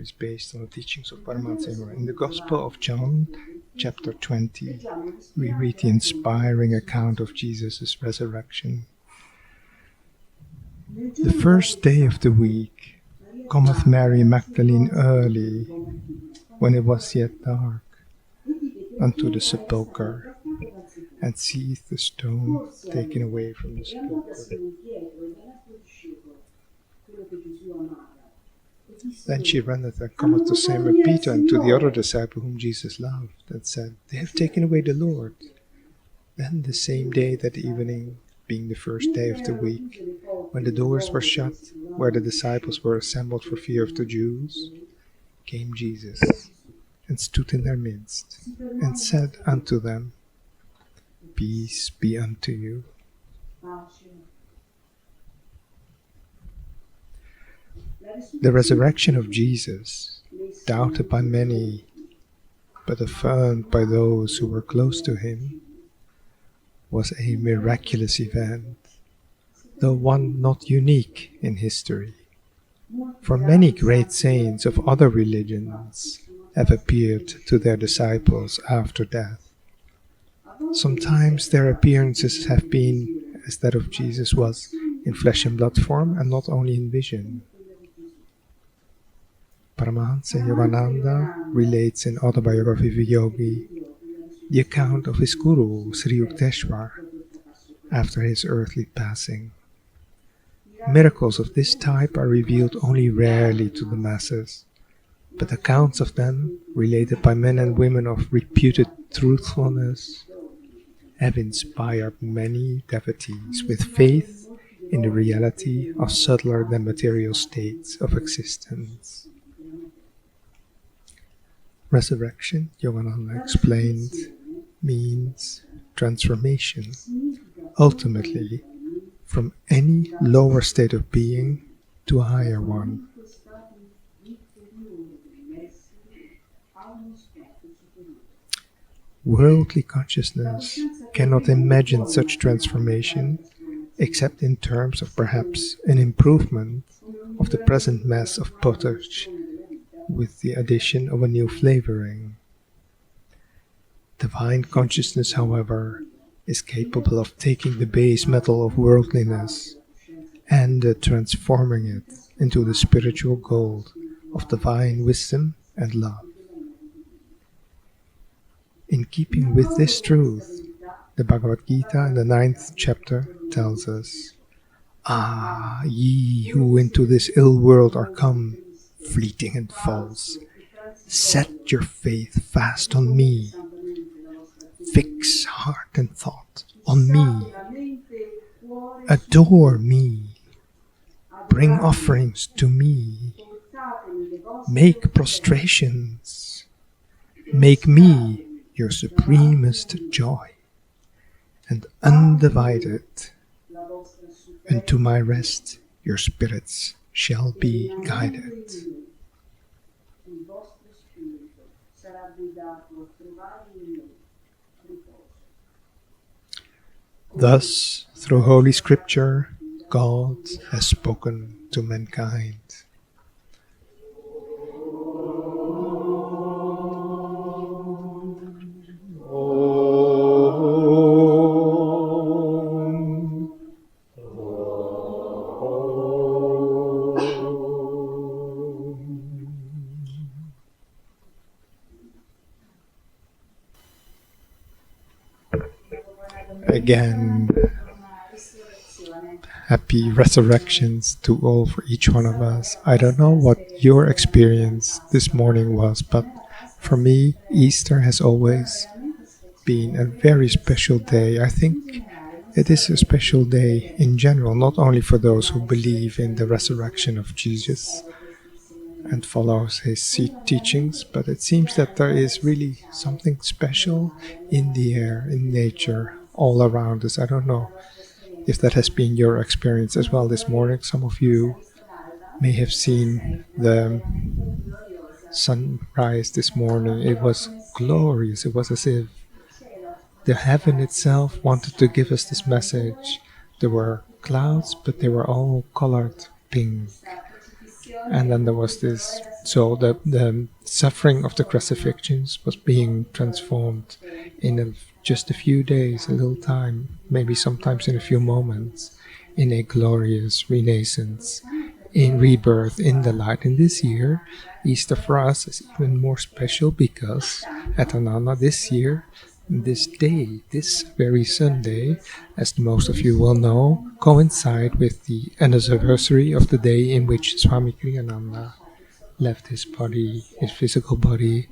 series based on the teachings of Paramahansa. In the Gospel of John, chapter 20, we read the inspiring account of Jesus' resurrection. The first day of the week cometh Mary Magdalene early, when it was yet dark, unto the sepulchre, and seeth the stone taken away from the sepulchre. Then she runneth and cometh to Simon Peter and to the other disciple whom Jesus loved, and said, They have taken away the Lord. Then the same day, that evening, being the first day of the week, when the doors were shut, where the disciples were assembled for fear of the Jews, came Jesus, and stood in their midst, and said unto them, Peace be unto you. The resurrection of Jesus, doubted by many, but affirmed by those who were close to him, was a miraculous event, though one not unique in history. For many great saints of other religions have appeared to their disciples after death. Sometimes their appearances have been, as that of Jesus was, in flesh and blood form, and not only in vision. Paramahansa Yogananda relates in Autobiography of a Yogi the account of his guru, Sri Yukteswar, after his earthly passing. Miracles of this type are revealed only rarely to the masses, but accounts of them, related by men and women of reputed truthfulness, have inspired many devotees with faith in the reality of subtler than material states of existence. Resurrection, Yogananda explained, means transformation, ultimately from any lower state of being to a higher one. Worldly consciousness cannot imagine such transformation except in terms of perhaps an improvement of the present mass of pottage, with the addition of a new flavoring. Divine consciousness, however, is capable of taking the base metal of worldliness and transforming it into the spiritual gold of divine wisdom and love. In keeping with this truth, the Bhagavad Gita in the 9th chapter tells us, Ah, ye who into this ill world are come, fleeting and false, set your faith fast on me. Fix heart and thought on me. Adore me. Bring offerings to me. Make prostrations. Make me your supremest joy, and undivided. And to my rest your spirits shall be guided. Thus, through Holy Scripture, God has spoken to mankind. Again, happy resurrections to all, for each one of us. I don't know what your experience this morning was, but for me, Easter has always been a very special day. I think it is a special day in general, not only for those who believe in the resurrection of Jesus and follows his teachings, but it seems that there is really something special in the air, in nature, all around us. I don't know if that has been your experience as well this morning. Some of you may have seen the sunrise this morning. It was glorious. It was as if the heaven itself wanted to give us this message. There were clouds, but they were all colored pink. And then there was this, so the suffering of the crucifixions was being transformed in just a few days, a little time, maybe sometimes in a few moments, in a glorious renaissance, in rebirth in the light. And this year, Easter for us is even more special because at Ananda this year, this day, this very Sunday, as most of you will know, coincide with the anniversary of the day in which Swami Kriyananda left his body, his physical body,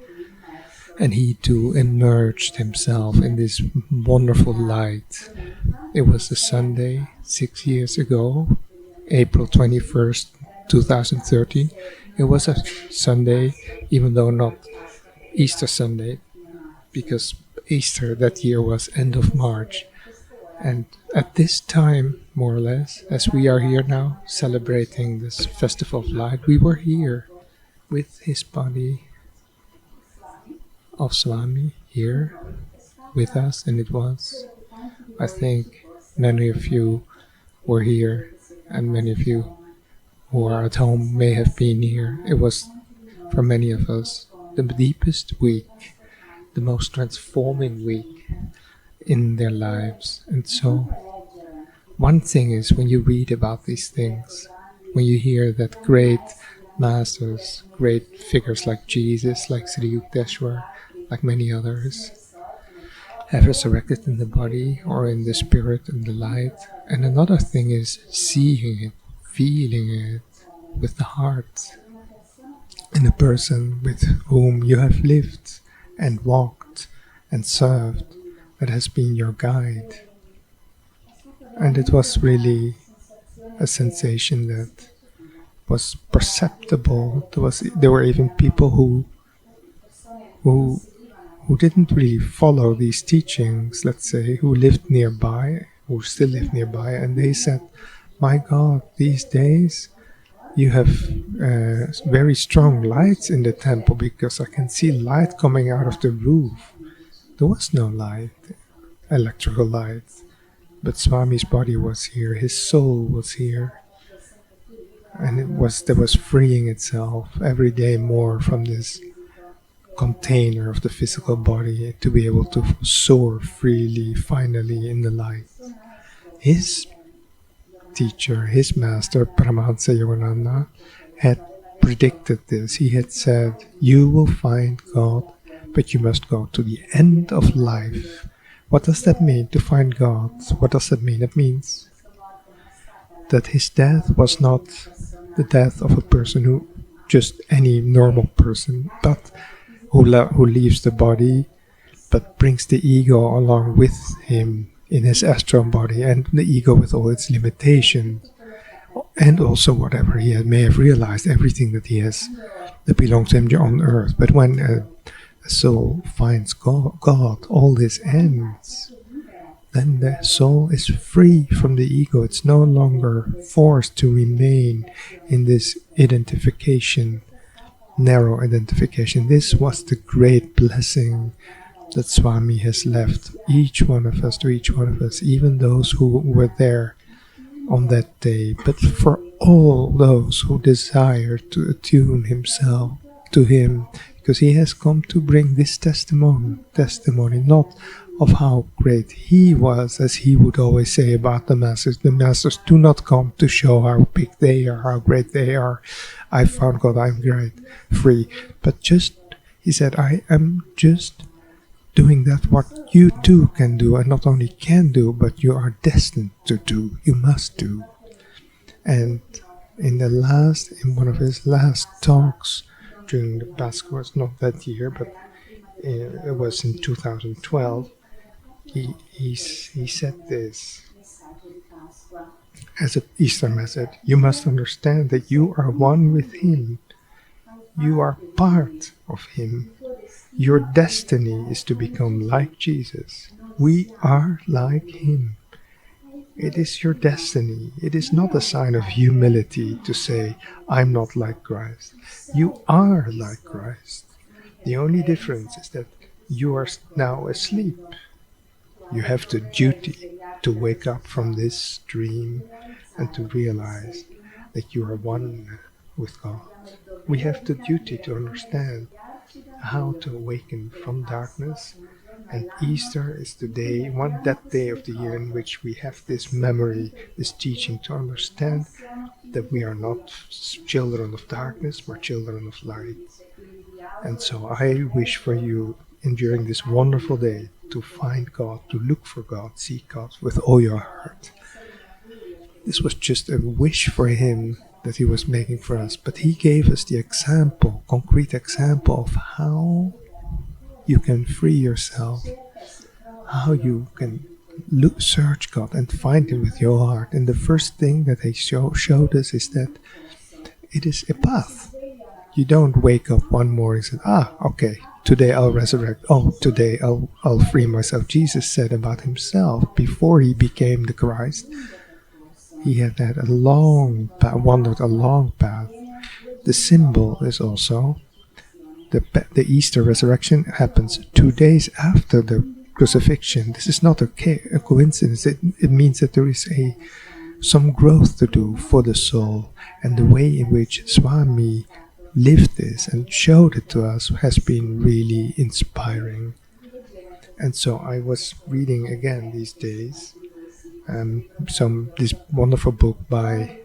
and he too emerged himself in this wonderful light. It was a Sunday 6 years ago, April 21st, 2013. It was a Sunday, even though not Easter Sunday, because Easter that year was end of March. And at this time, more or less, as we are here now celebrating this festival of light, we were here with his body of Swami here with us, and it was, I think, many of you were here, and many of you who are at home may have been here. It was, for many of us, the deepest week, the most transforming week in their lives. And so, one thing is when you read about these things, when you hear that great masters, great figures like Jesus, like Sri Yukteswar, like many others, have resurrected in the body or in the spirit and the light. And another thing is seeing it, feeling it with the heart in a person with whom you have lived and walked and served, that has been your guide. And it was really a sensation that was perceptible. There were even people who didn't really follow these teachings, let's say, who lived nearby, who still live nearby, and they said, "My God, these days you have very strong lights in the temple, because I can see light coming out of the roof." There was no light, electrical light, but Swami's body was here, his soul was here, and that was freeing itself every day more from this container of the physical body to be able to soar freely, finally, in the light. His teacher, his master, Paramahansa Yogananda, had predicted this. He had said, "You will find God, but you must go to the end of life." What does that mean, to find God? What does that mean? It means that his death was not the death of a person who, just any normal person, but who leaves the body, but brings the ego along with him in his astral body, and the ego with all its limitations, and also whatever he may have realized, everything that he has that belongs to him on earth. But when a soul finds God, all this ends. Then the soul is free from the ego. It's no longer forced to remain in this identification, narrow identification. This was the great blessing that Swami has left each one of us, to each one of us, even those who were there on that day, but for all those who desire to attune himself to him, because he has come to bring this testimony not of how great he was, as he would always say about the masters. The masters do not come to show how big they are, how great they are. I found God, I'm great, free. But just, he said, I am just doing that what you too can do, and not only can do, but you are destined to do, you must do. And in one of his last talks during the Pascha, was not that year, but it was in 2012, he said this as an Easter message: you must understand that you are one with him. You are part of him. Your destiny is to become like Jesus. We are like him. It is your destiny. It is not a sign of humility to say, I'm not like Christ. You are like Christ. The only difference is that you are now asleep. You have the duty to wake up from this dream and to realize that you are one with God. We have the duty to understand how to awaken from darkness, and Easter is the day, that day of the year in which we have this memory, this teaching to understand that we are not children of darkness, we're children of light. And so I wish for you, during this wonderful day, to find God, to look for God, seek God with all your heart. This was just a wish for him that he was making for us, but he gave us the example, concrete example of how you can free yourself, how you can search God and find him with your heart. And the first thing that he showed us is that it is a path. You don't wake up one morning and say, okay, today I'll resurrect. Oh, today I'll free myself. Jesus said about himself before he became the Christ, he had a long path, wandered a long path. The symbol is also the Easter resurrection happens 2 days after the crucifixion. This is not a coincidence. It means that there is some growth to do for the soul, and the way in which Swami lived this and showed it to us has been really inspiring. And so I was reading again these days this wonderful book by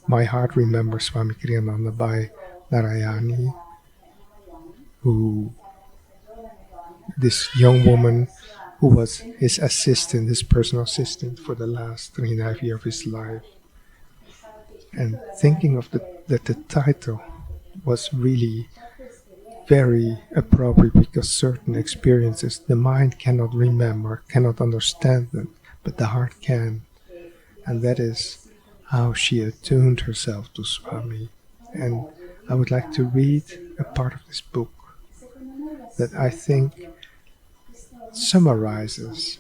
My Heart Remembers Swami Kriyananda by Narayani, this young woman who was his assistant, his personal assistant for the last 3.5 years of his life. And thinking of that the title was really very appropriate, because certain experiences the mind cannot remember, cannot understand them, but the heart can. And that is how she attuned herself to Swami. And I would like to read a part of this book that I think summarizes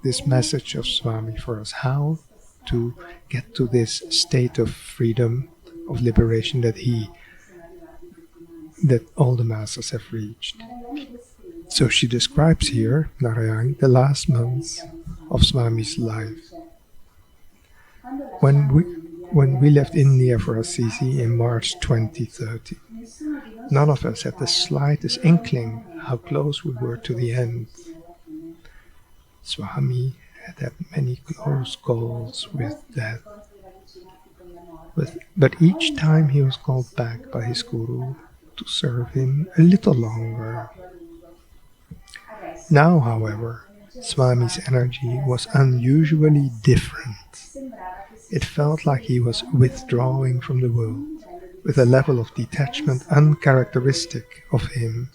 this message of Swami for us, how to get to this state of freedom, of liberation that all the masters have reached. So she describes here, Narayani, the last months of Swami's life. When we left India for Assisi in March 2030, none of us had the slightest inkling how close we were to the end. Swami had many close calls with death. But each time he was called back by his guru to serve him a little longer. Now, however, Swami's energy was unusually different. It felt like he was withdrawing from the world, with a level of detachment uncharacteristic of him.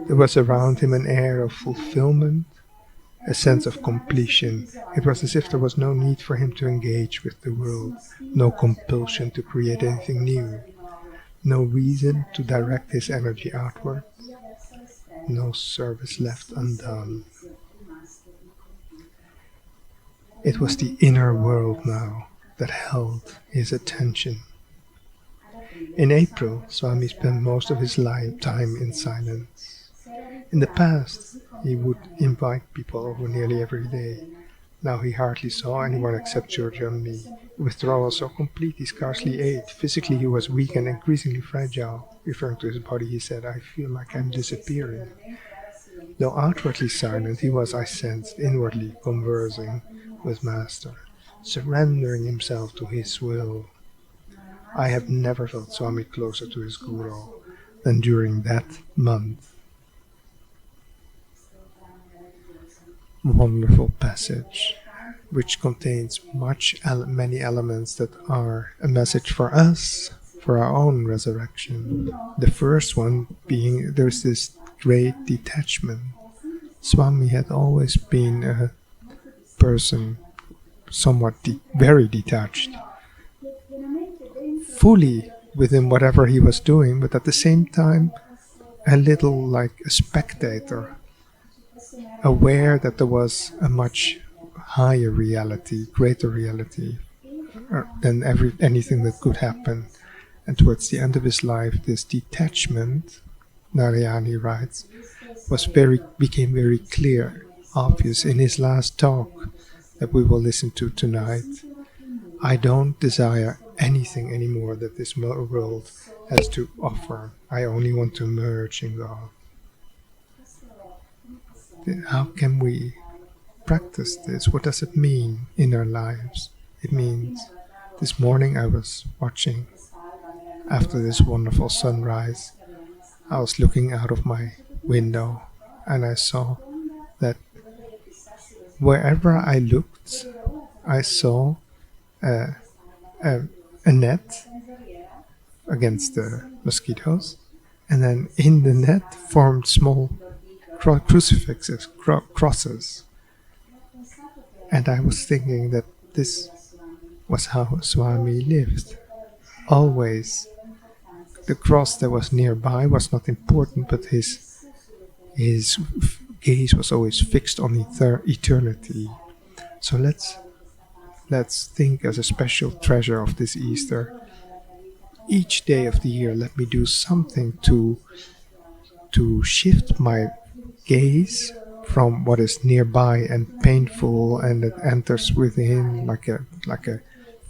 There was around him an air of fulfillment, a sense of completion. It was as if there was no need for him to engage with the world, no compulsion to create anything new, no reason to direct his energy outward, no service left undone. It was the inner world now that held his attention. In April, Swami spent most of his time in silence. In the past, he would invite people over nearly every day. Now he hardly saw anyone except Georgia and me. The withdrawal was so complete he scarcely ate. Physically he was weak and increasingly fragile. Referring to his body, he said, "I feel like I'm disappearing." Though outwardly silent, he was, I sensed, inwardly conversing with Master, surrendering himself to his will. I have never felt Swami closer to his Guru than during that month. Wonderful passage, which contains many elements that are a message for us, for our own resurrection. The first one being there's this great detachment. Swami had always been a person somewhat very detached, fully within whatever he was doing, but at the same time a little like a spectator, aware that there was a much higher reality, greater reality than anything that could happen. And towards the end of his life, this detachment, Narayani writes, became very clear, obvious in his last talk that we will listen to tonight. I don't desire anything anymore that this world has to offer. I only want to merge in God. How can we practice this? What does it mean in our lives? It means this morning I was watching, after this wonderful sunrise, I was looking out of my window and I saw that wherever I looked, I saw a, a net against the mosquitoes, and then in the net formed small crucifixes, crosses. And I was thinking that this was how Swami lived. Always, the cross that was nearby was not important, but his gaze was always fixed on eternity. So let's think as a special treasure of this Easter. Each day of the year, let me do something to shift my gaze from what is nearby and painful and that enters within like a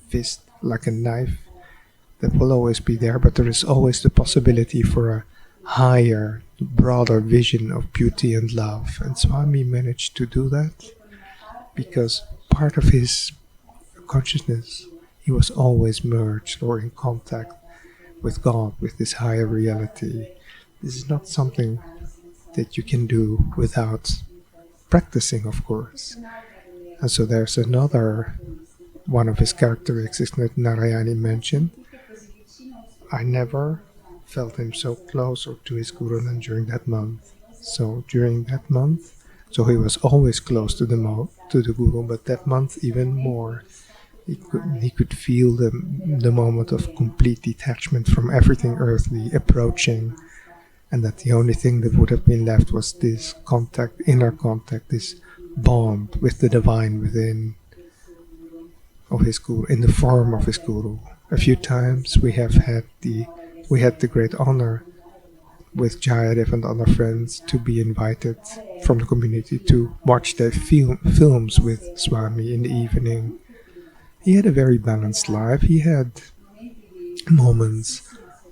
fist, like a knife that will always be there, but there is always the possibility for a higher, broader vision of beauty and love. And Swami managed to do that because part of his consciousness, he was always merged or in contact with God, with this higher reality. This is not something that you can do without practicing, of course. And so there's another one of his characteristics that Narayani mentioned. I never felt him so close to his Guru than during that month. So during that month, so he was always close to the Guru, but that month even more. He could feel the moment of complete detachment from everything earthly approaching, and that the only thing that would have been left was this contact, inner contact, this bond with the divine within of his Guru, in the form of his Guru. A few times we had the great honor with Jayadev and other friends to be invited from the community to watch their films with Swami in the evening. He had a very balanced life. He had moments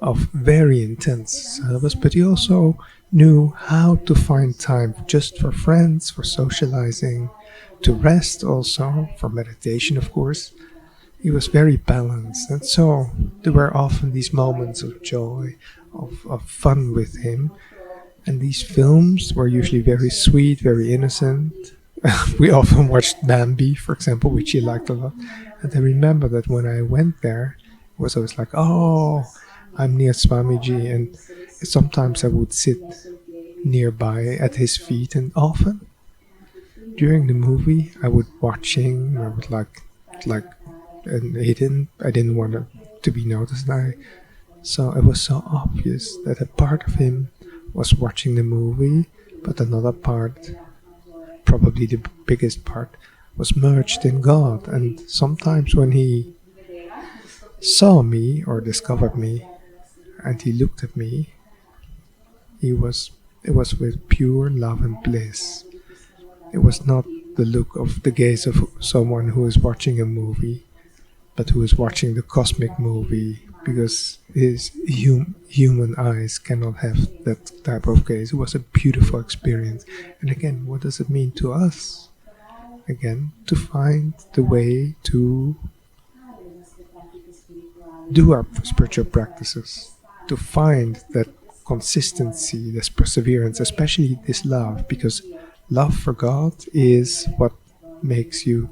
of very intense service, but he also knew how to find time just for friends, for socializing, to rest also, for meditation, of course. He was very balanced, and so there were often these moments of joy, of fun with him. And these films were usually very sweet, very innocent. We often watched Bambi, for example, which he liked a lot. And I remember that when I went there, it was always like, oh, I'm near Swamiji, and sometimes I would sit nearby at his feet, and often during the movie I would watching, I would like, and I didn't want to be noticed. So it was so obvious that a part of him was watching the movie, but another part, probably the biggest part, was merged in God. And sometimes when he saw me or discovered me and he looked at me, it was with pure love and bliss. It was not the look of the gaze of someone who is watching a movie, but who is watching the cosmic movie, because his human eyes cannot have that type of gaze. It was a beautiful experience. And again, what does it mean to us? Again, to find the way to do our spiritual practices, to find that consistency, this perseverance, especially this love, because love for God is what makes you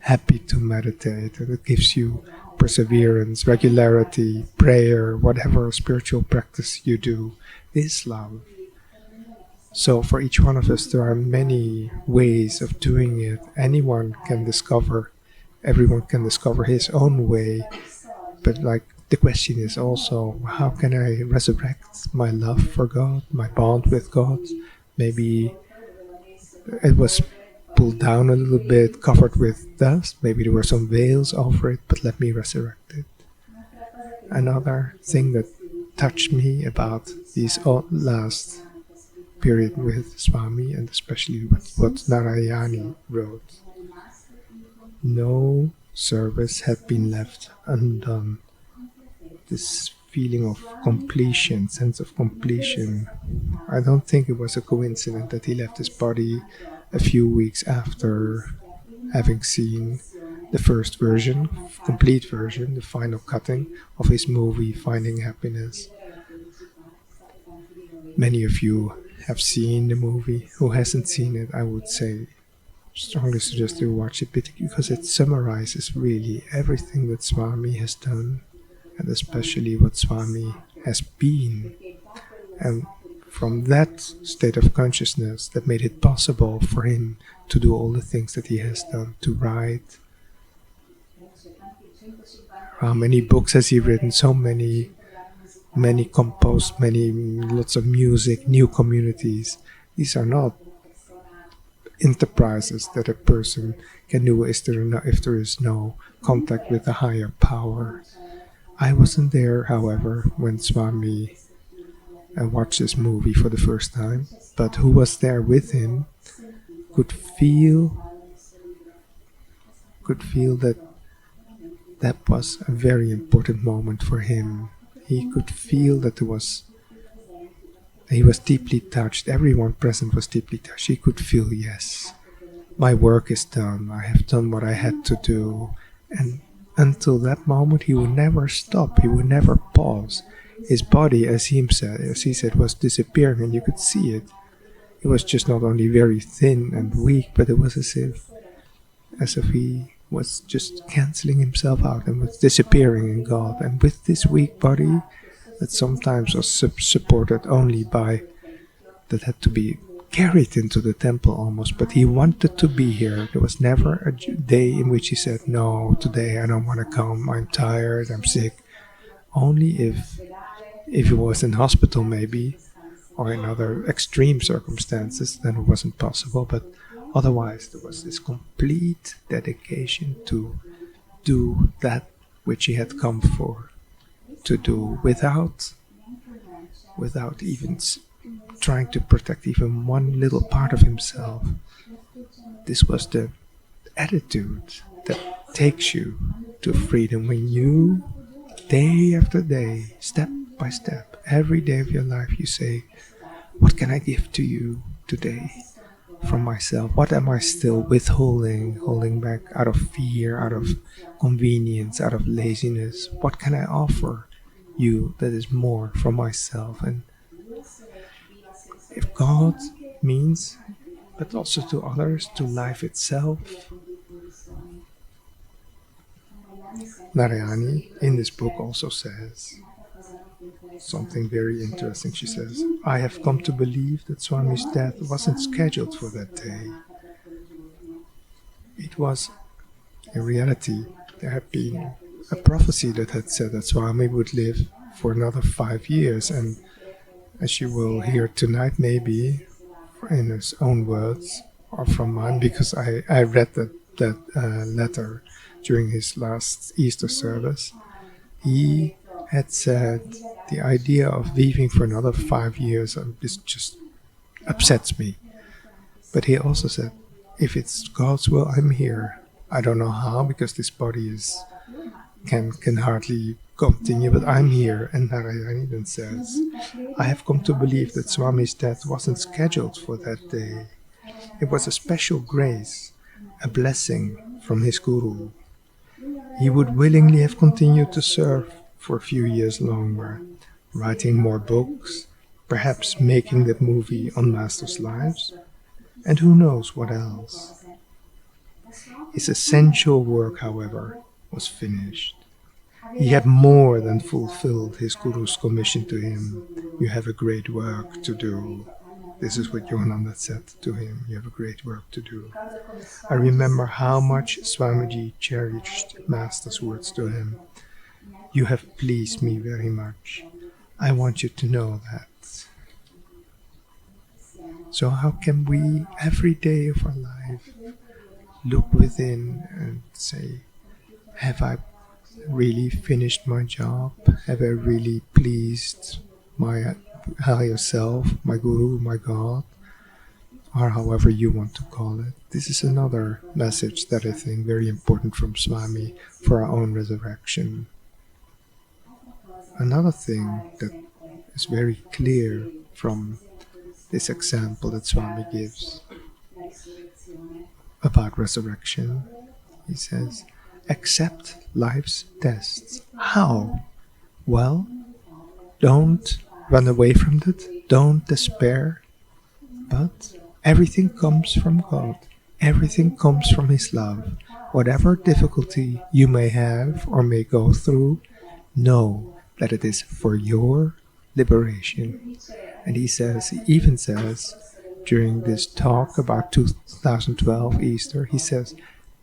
happy to meditate, and it gives you perseverance, regularity, prayer, whatever spiritual practice you do. This love. So for each one of us, there are many ways of doing it. Everyone can discover his own way. But like the question is also, how can I resurrect my love for God, my bond with God? Maybe it was pulled down a little bit, covered with dust. Maybe there were some veils over it, but let me resurrect it. Another thing that touched me about this last period with Swami, and especially what Narayani wrote. No service had been left undone. This feeling of completion, sense of completion. I don't think it was a coincidence that he left his body a few weeks after having seen the first version, complete version, the final cutting of his movie Finding Happiness. Many of you have seen the movie. Who hasn't seen it, I would say strongly suggest you watch it because it summarizes really everything that Swami has done, and especially what Swami has been. And from that state of consciousness that made it possible for him to do all the things that he has done, to write. How many books has he written? So many composed, lots of music, new communities. These are not enterprises that a person can do if there is no contact with a higher power. I wasn't there, however, when Swami watched this movie for the first time, but who was there with him could feel that that was a very important moment for him. He could feel that he was deeply touched. Everyone present was deeply touched. He could feel, yes, my work is done. I have done what I had to do. And until that moment, he would never stop. He would never pause. His body, as he said, was disappearing, and you could see it. It was just not only very thin and weak, but it was as if he was just canceling himself out and was disappearing in God. And with this weak body that sometimes was supported only by, that had to be carried into the temple almost, but he wanted to be here. There was never a day in which he said, no, today I don't want to come, I'm tired, I'm sick. Only if he was in hospital maybe, or in other extreme circumstances, then it wasn't possible. But otherwise, there was this complete dedication to do that which he had come for to do, without even trying to protect even one little part of himself. This was the attitude that takes you to freedom, when you, day after day, step by step, every day of your life, you say, what can I give to you today from myself? What am I still withholding, holding back out of fear, out of convenience, out of laziness? What can I offer you that is more from myself? And if God means, but also to others, to life itself. Narayani in this book also says something very interesting. She says, I have come to believe that Swami's death wasn't scheduled for that day. It was, in reality, there had been a prophecy that had said that Swami would live for another 5 years, and as you will hear tonight, maybe in his own words or from mine, because I read that letter during his last Easter service. He had said, the idea of leaving for another 5 years, this just upsets me. But he also said, if it's God's will, I'm here. I don't know how, because this body can hardly continue, but I'm here. And Narayani then says, I have come to believe that Swami's death wasn't scheduled for that day. It was a special grace, a blessing from his guru. He would willingly have continued to serve for a few years longer, writing more books, perhaps making that movie on Masters' lives, and who knows what else. His essential work, however, was finished. He had more than fulfilled his Guru's commission to him. You have a great work to do. This is what Yohananda said to him. You have a great work to do. I remember how much Swamiji cherished Master's words to him. You have pleased me very much. I want you to know that. So how can we, every day of our life, look within and say, have I really finished my job? Have I really pleased my higher self, my Guru, my God? or however you want to call it. This is another message that I think very important from Swami for our own resurrection. Another thing that is very clear from this example that Swami gives about resurrection, he says, accept life's tests. How? Well, don't run away from it, don't despair, but everything comes from God. Everything comes from His love. Whatever difficulty you may have or may go through, know that it is for your liberation. And he even says, during this talk about 2012 Easter, he says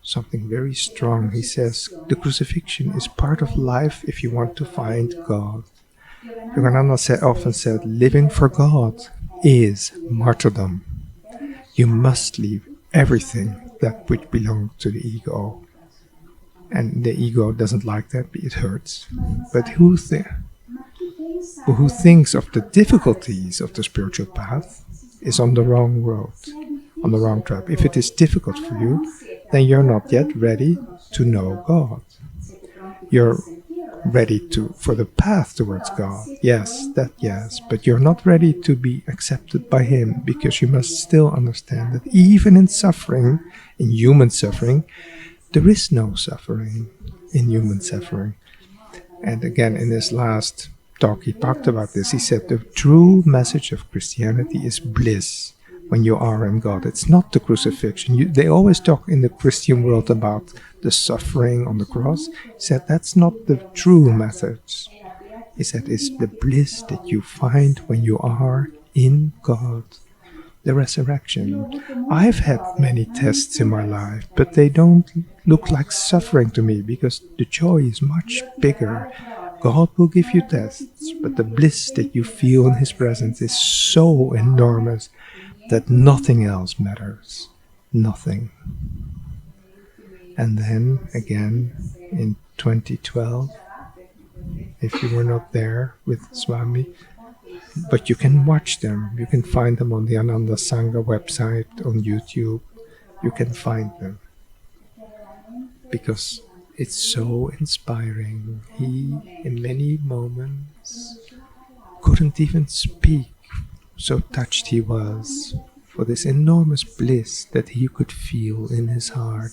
something very strong. He says, the crucifixion is part of life if you want to find God. Yogananda often said, living for God is martyrdom. You must leave everything that which belongs to the ego. And the ego doesn't like that, it hurts. But who thinks of the difficulties of the spiritual path is on the wrong road, on the wrong track. If it is difficult for you, then you're not yet ready to know God. You're ready for the path towards God. Yes, but you're not ready to be accepted by Him, because you must still understand that even in suffering, in human suffering, there is no suffering in human suffering. And again, in his last talk, he talked about this. He said the true message of Christianity is bliss when you are in God. It's not the crucifixion. They always talk in the Christian world about the suffering on the cross. He said that's not the true message. He said it's the bliss that you find when you are in God. The resurrection. I've had many tests in my life, but they don't look like suffering to me, because the joy is much bigger. God will give you tests, but the bliss that you feel in His presence is so enormous that nothing else matters. Nothing. And then again in 2012, if you were not there with Swami, but you can watch them. You can find them on the Ananda Sangha website, on YouTube. You can find them. Because it's so inspiring. He, in many moments, couldn't even speak. So touched he was for this enormous bliss that he could feel in his heart.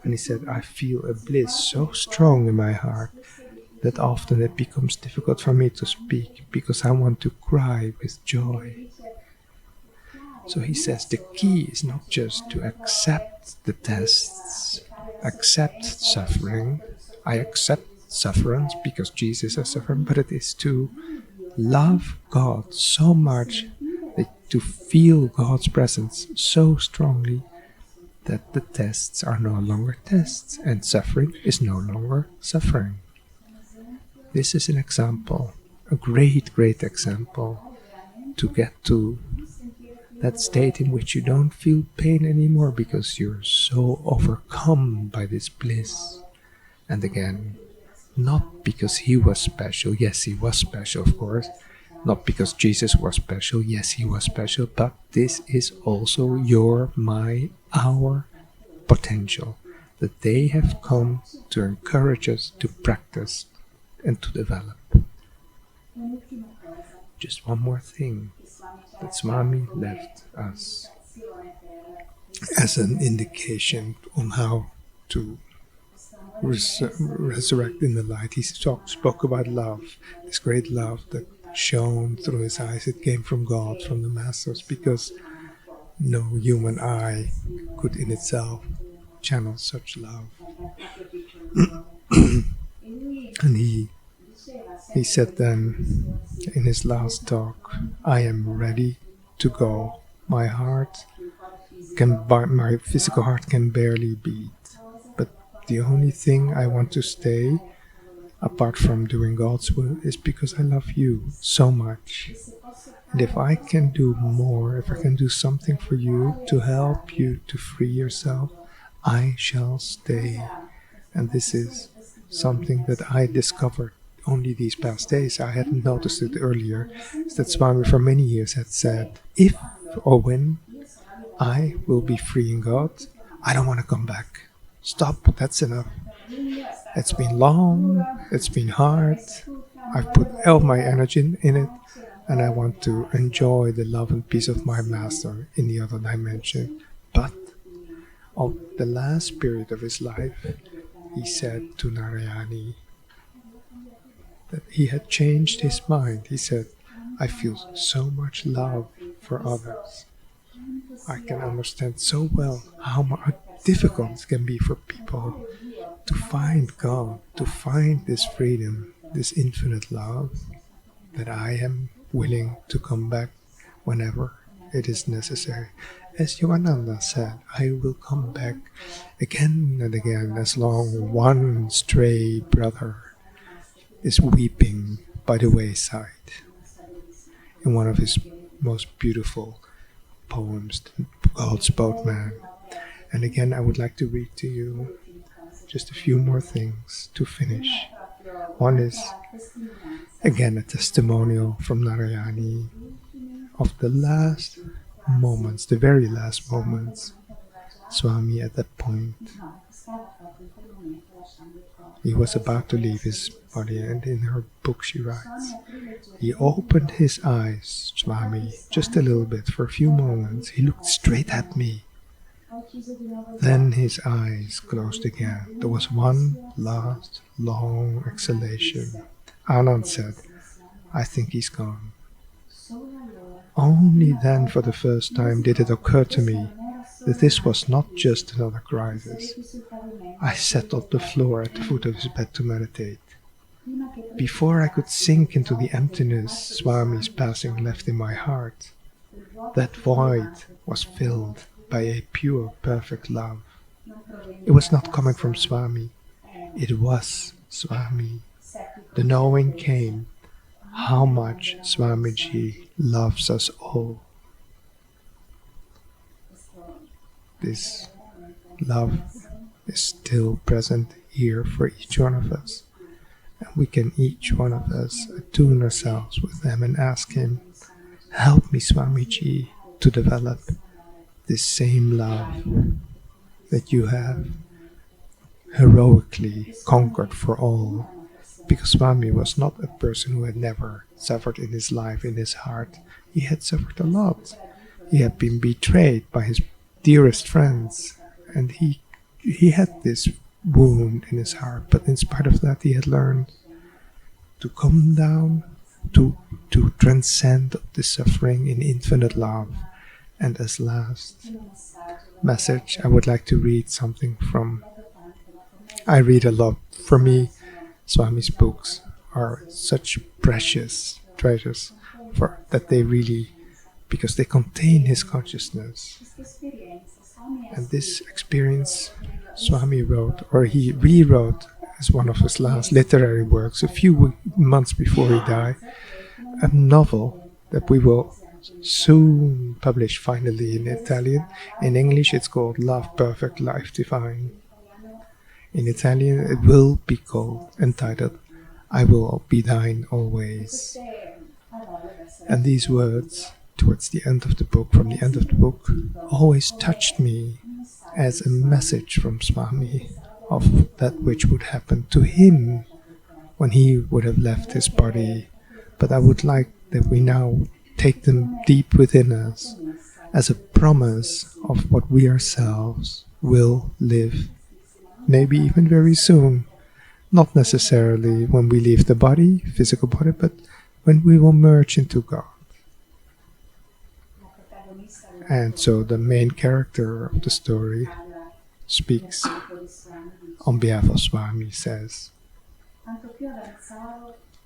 And he said, I feel a bliss so strong in my heart that often it becomes difficult for me to speak, because I want to cry with joy. So he says the key is not just to accept the tests, accept suffering. I accept sufferance because Jesus has suffered, but it is to love God so much, that to feel God's presence so strongly that the tests are no longer tests and suffering is no longer suffering. This is an example, a great, great example, to get to that state in which you don't feel pain anymore because you're so overcome by this bliss. And again, not because he was special. Yes, he was special, of course. Not because Jesus was special. Yes, he was special. But this is also your, my, our potential. That they have come to encourage us to practice and to develop. Just one more thing that Swami left us as an indication on how to resurrect in the light. He spoke about love, this great love that shone through his eyes. It came from God, from the Masters, because no human eye could in itself channel such love. And he said then in his last talk, I am ready to go. My physical heart can barely beat. But the only thing I want to stay, apart from doing God's will, is because I love you so much. And if I can do more, if I can do something for you to help you to free yourself, I shall stay. And this is something that I discovered only these past days. I hadn't noticed it earlier. Is that Swami for many years had said, if or when I will be free in God. I don't want to come back. Stop, that's enough. It's been long, it's been hard. I've put all my energy in it, and I want to enjoy the love and peace of my master in the other dimension. But of the last period of his life, he said to Narayani that he had changed his mind. He said, I feel so much love for others. I can understand so well how difficult it can be for people to find God, to find this freedom, this infinite love, that I am willing to come back whenever it is necessary. As Yogananda said, I will come back again and again as long one stray brother is weeping by the wayside. In one of his most beautiful poems, God's Boatman. And again, I would like to read to you just a few more things to finish. One is, again, a testimonial from Narayani of the last moments, the very last moments. Swami at that point, he was about to leave his body, and in her book she writes, he opened his eyes, Swami, just a little bit, for a few moments. He looked straight at me. Then his eyes closed again. There was one last long exhalation. Anand said, I think he's gone. Only then for the first time did it occur to me that this was not just another crisis. I sat on the floor at the foot of his bed to meditate. Before I could sink into the emptiness Swami's passing left in my heart, that void was filled by a pure, perfect love. It was not coming from Swami. It was Swami. The knowing came how much Swamiji loves us all. This love is still present here for each one of us. And we can each one of us attune ourselves with them and ask him, help me, Swamiji, to develop this same love that you have heroically conquered for all. Because Swami was not a person who had never suffered in his life, in his heart. He had suffered a lot. He had been betrayed by his dearest friends, and he had this wound in his heart, but in spite of that he had learned to come down, to transcend the suffering in infinite love. And as last message, I would like to read something from, I read a lot. For me, Swami's books are such precious treasures for that they really, because they contain his consciousness. And this experience Swami wrote, or he rewrote as one of his last literary works a few months before he died, a novel that we will soon publish finally in Italian. In English it's called Love Perfect, Life Divine. In Italian it will be entitled I Will Be Thine Always. And these words towards the end of the book, from the end of the book, always touched me as a message from Swami of that which would happen to him when he would have left his body. But I would like that we now take them deep within us as a promise of what we ourselves will live, maybe even very soon. Not necessarily when we leave the body, physical body, but when we will merge into God. And so the main character of the story speaks on behalf of Swami, says,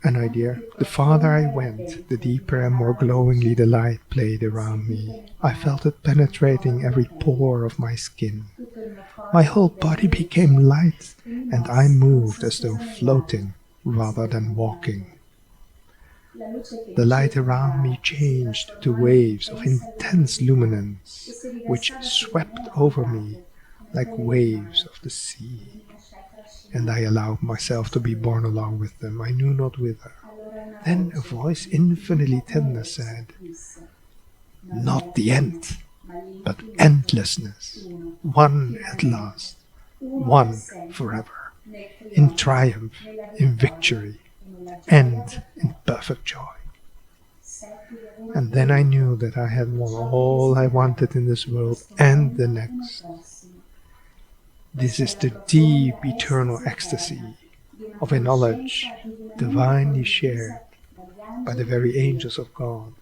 an idea. The farther I went, the deeper and more glowingly the light played around me. I felt it penetrating every pore of my skin. My whole body became light, and I moved as though floating rather than walking. The light around me changed to waves of intense luminance, which swept over me like waves of the sea. And I allowed myself to be borne along with them, I knew not whither. Then a voice infinitely tender said, not the end. but endlessness, one at last, one forever, in triumph, in victory, and in perfect joy. And then I knew that I had won all I wanted in this world and the next. This is the deep, eternal ecstasy of a knowledge divinely shared by the very angels of God,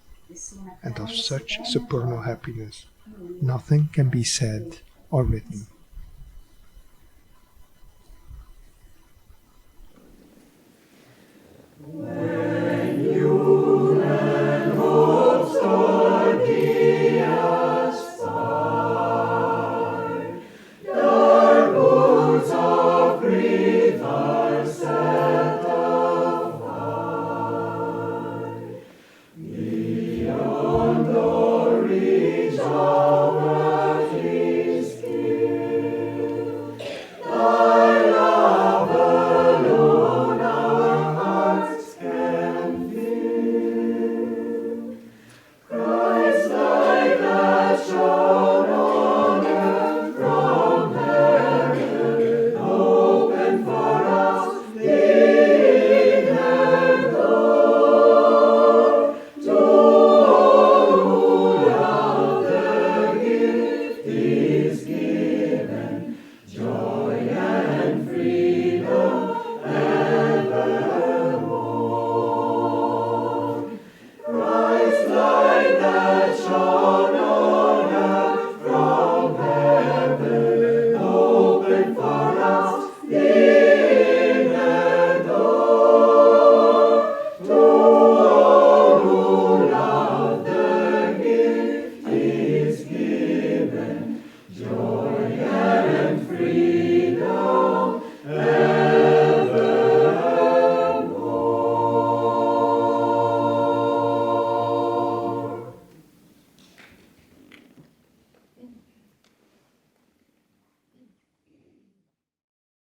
and of such supernal happiness nothing can be said or written.